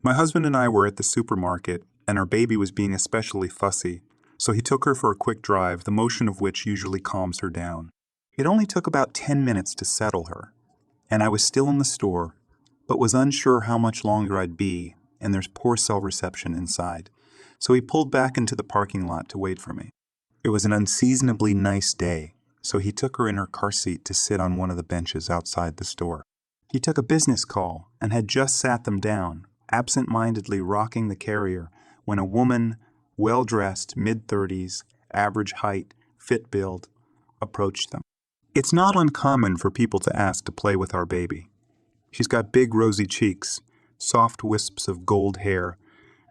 My husband and I were at the supermarket, and our baby was being especially fussy, so he took her for a quick drive, the motion of which usually calms her down. It only took about 10 minutes to settle her, and I was still in the store, but was unsure how much longer I'd be, and there's poor cell reception inside, so he pulled back into the parking lot to wait for me. It was an unseasonably nice day, so he took her in her car seat to sit on one of the benches outside the store. He took a business call and had just sat them down, absent-mindedly rocking the carrier, when a woman, well-dressed, mid-30s, average height, fit build, approached them. It's not uncommon for people to ask to play with our baby. She's got big rosy cheeks, soft wisps of gold hair,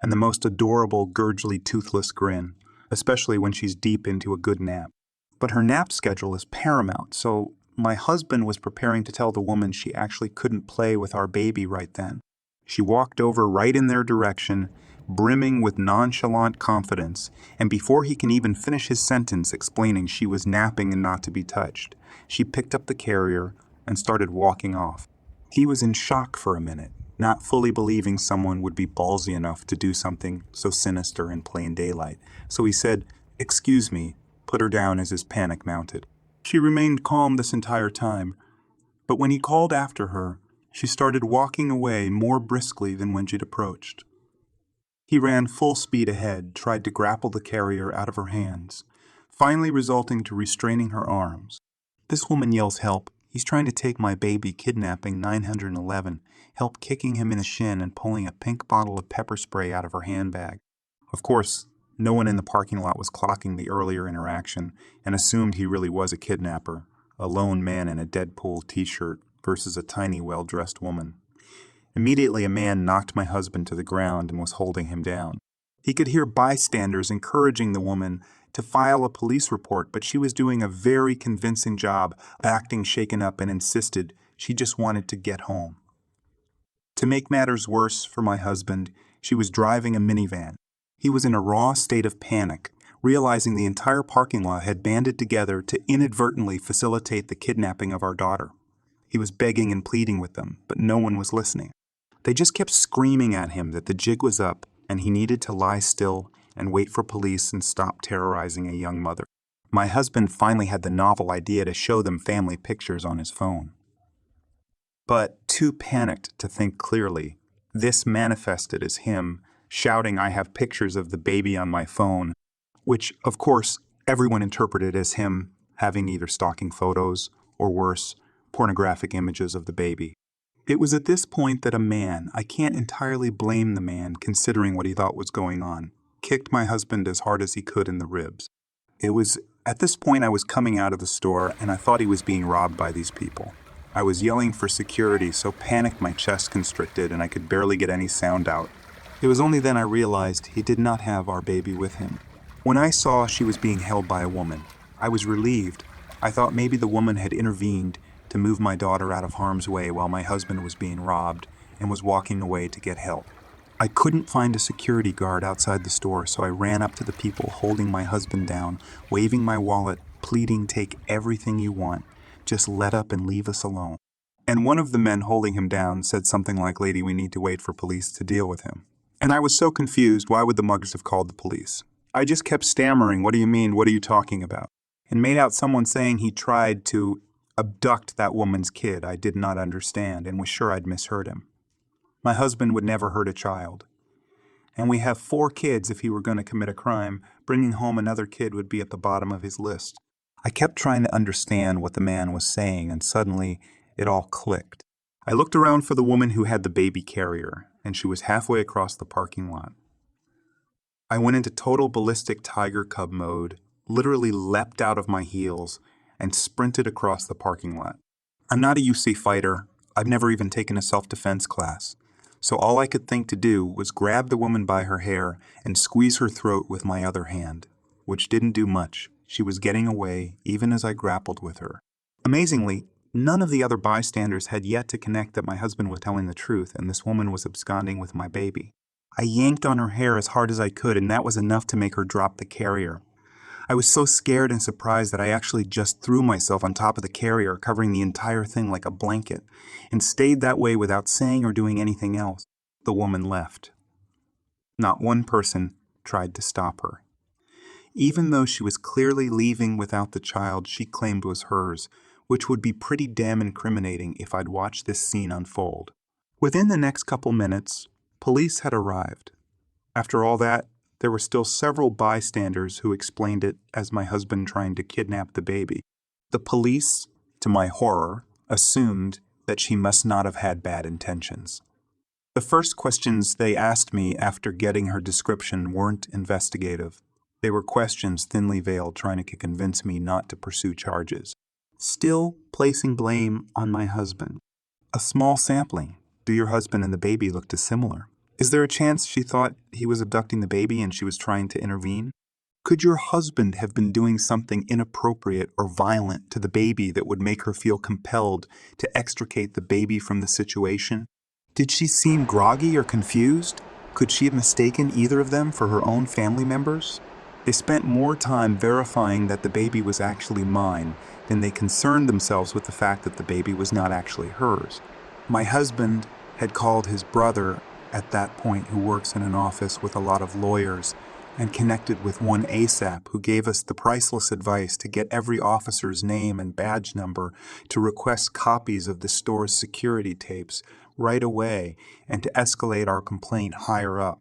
and the most adorable, gurgly, toothless grin, especially when she's deep into a good nap. But her nap schedule is paramount, so my husband was preparing to tell the woman she actually couldn't play with our baby right then. She walked over right in their direction, brimming with nonchalant confidence, and before he can even finish his sentence explaining she was napping and not to be touched, she picked up the carrier and started walking off. He was in shock for a minute, not fully believing someone would be ballsy enough to do something so sinister in plain daylight, so he said, "Excuse me," put her down as his panic mounted. She remained calm this entire time, but when he called after her, she started walking away more briskly than when she'd approached. He ran full speed ahead, tried to grapple the carrier out of her hands, finally resulting to restraining her arms. This woman yells help. He's trying to take my baby, kidnapping 911, help kicking him in the shin and pulling a pink bottle of pepper spray out of her handbag. Of course, no one in the parking lot was clocking the earlier interaction and assumed he really was a kidnapper, a lone man in a Deadpool t-shirt versus a tiny, well-dressed woman. Immediately, a man knocked my husband to the ground and was holding him down. He could hear bystanders encouraging the woman to file a police report, but she was doing a very convincing job, acting shaken up, and insisted she just wanted to get home. To make matters worse for my husband, she was driving a minivan. He was in a raw state of panic, realizing the entire parking lot had banded together to inadvertently facilitate the kidnapping of our daughter. He was begging and pleading with them, but no one was listening. They just kept screaming at him that the jig was up and he needed to lie still and wait for police and stop terrorizing a young mother. My husband finally had the novel idea to show them family pictures on his phone. But too panicked to think clearly, this manifested as him shouting, "I have pictures of the baby on my phone," which, of course, everyone interpreted as him having either stalking photos or worse, pornographic images of the baby. It was at this point that a man, I can't entirely blame the man considering what he thought was going on, kicked my husband as hard as he could in the ribs. It was at this point I was coming out of the store and I thought he was being robbed by these people. I was yelling for security, so panicked my chest constricted and I could barely get any sound out. It was only then I realized he did not have our baby with him. When I saw she was being held by a woman, I was relieved. I thought maybe the woman had intervened to move my daughter out of harm's way while my husband was being robbed and was walking away to get help. I couldn't find a security guard outside the store, so I ran up to the people holding my husband down, waving my wallet, pleading, "Take everything you want. Just let up and leave us alone." And one of the men holding him down said something like, "Lady, we need to wait for police to deal with him." And I was so confused, why would the muggers have called the police? I just kept stammering, "What do you mean? What are you talking about?" And made out someone saying he tried to abduct that woman's kid. I did not understand and was sure I'd misheard him. My husband would never hurt a child. And we have 4 kids. If he were going to commit a crime, bringing home another kid would be at the bottom of his list. I kept trying to understand what the man was saying, and suddenly it all clicked. I looked around for the woman who had the baby carrier, and she was halfway across the parking lot. I went into total ballistic tiger cub mode, literally leapt out of my heels, and sprinted across the parking lot. I'm not a UC fighter. I've never even taken a self-defense class. So all I could think to do was grab the woman by her hair and squeeze her throat with my other hand, which didn't do much. She was getting away, even as I grappled with her. Amazingly, none of the other bystanders had yet to connect that my husband was telling the truth and this woman was absconding with my baby. I yanked on her hair as hard as I could, and that was enough to make her drop the carrier. I was so scared and surprised that I actually just threw myself on top of the carrier, covering the entire thing like a blanket, and stayed that way without saying or doing anything else. The woman left. Not one person tried to stop her. Even though she was clearly leaving without the child she claimed was hers, which would be pretty damn incriminating if I'd watched this scene unfold. Within the next couple minutes, police had arrived. After all that, there were still several bystanders who explained it as my husband trying to kidnap the baby. The police, to my horror, assumed that she must not have had bad intentions. The first questions they asked me after getting her description weren't investigative. They were questions thinly veiled trying to convince me not to pursue charges. Still placing blame on my husband. A small sampling. Do your husband and the baby look dissimilar? Is there a chance she thought he was abducting the baby and she was trying to intervene? Could your husband have been doing something inappropriate or violent to the baby that would make her feel compelled to extricate the baby from the situation? Did she seem groggy or confused? Could she have mistaken either of them for her own family members? They spent more time verifying that the baby was actually mine than they concerned themselves with the fact that the baby was not actually hers. My husband had called his brother at that point, who works in an office with a lot of lawyers, and connected with one ASAP who gave us the priceless advice to get every officer's name and badge number to request copies of the store's security tapes right away and to escalate our complaint higher up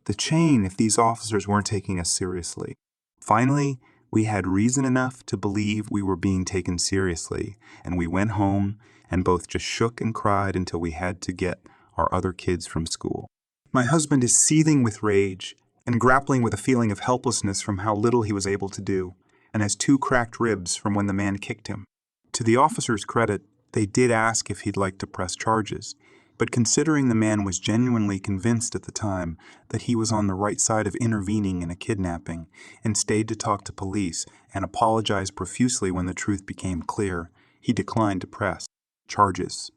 the chain if these officers weren't taking us seriously. Finally, we had reason enough to believe we were being taken seriously, and we went home and both just shook and cried until we had to get our other kids from school. My husband is seething with rage and grappling with a feeling of helplessness from how little he was able to do, and has 2 cracked ribs from when the man kicked him. To the officer's credit, they did ask if he'd like to press charges, but considering the man was genuinely convinced at the time that he was on the right side of intervening in a kidnapping and stayed to talk to police and apologize profusely when the truth became clear, he declined to press charges.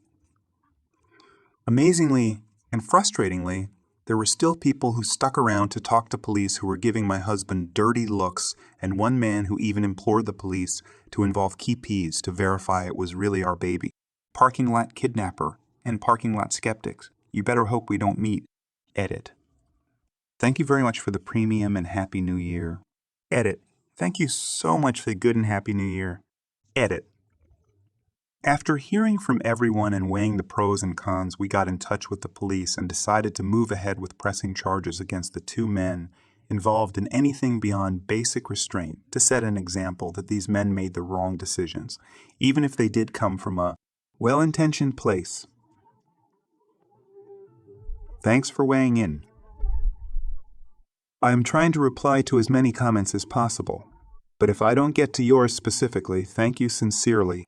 Amazingly and frustratingly, there were still people who stuck around to talk to police who were giving my husband dirty looks, and one man who even implored the police to involve key Ps to verify it was really our baby. Parking lot kidnapper and parking lot skeptics. You better hope we don't meet. Edit. Thank you very much for the premium and Happy New Year. Edit. Thank you so much for the good and Happy New Year. Edit. After hearing from everyone and weighing the pros and cons, we got in touch with the police and decided to move ahead with pressing charges against the 2 men involved in anything beyond basic restraint to set an example that these men made the wrong decisions, even if they did come from a well-intentioned place. Thanks for weighing in. I am trying to reply to as many comments as possible, but if I don't get to yours specifically, thank you sincerely.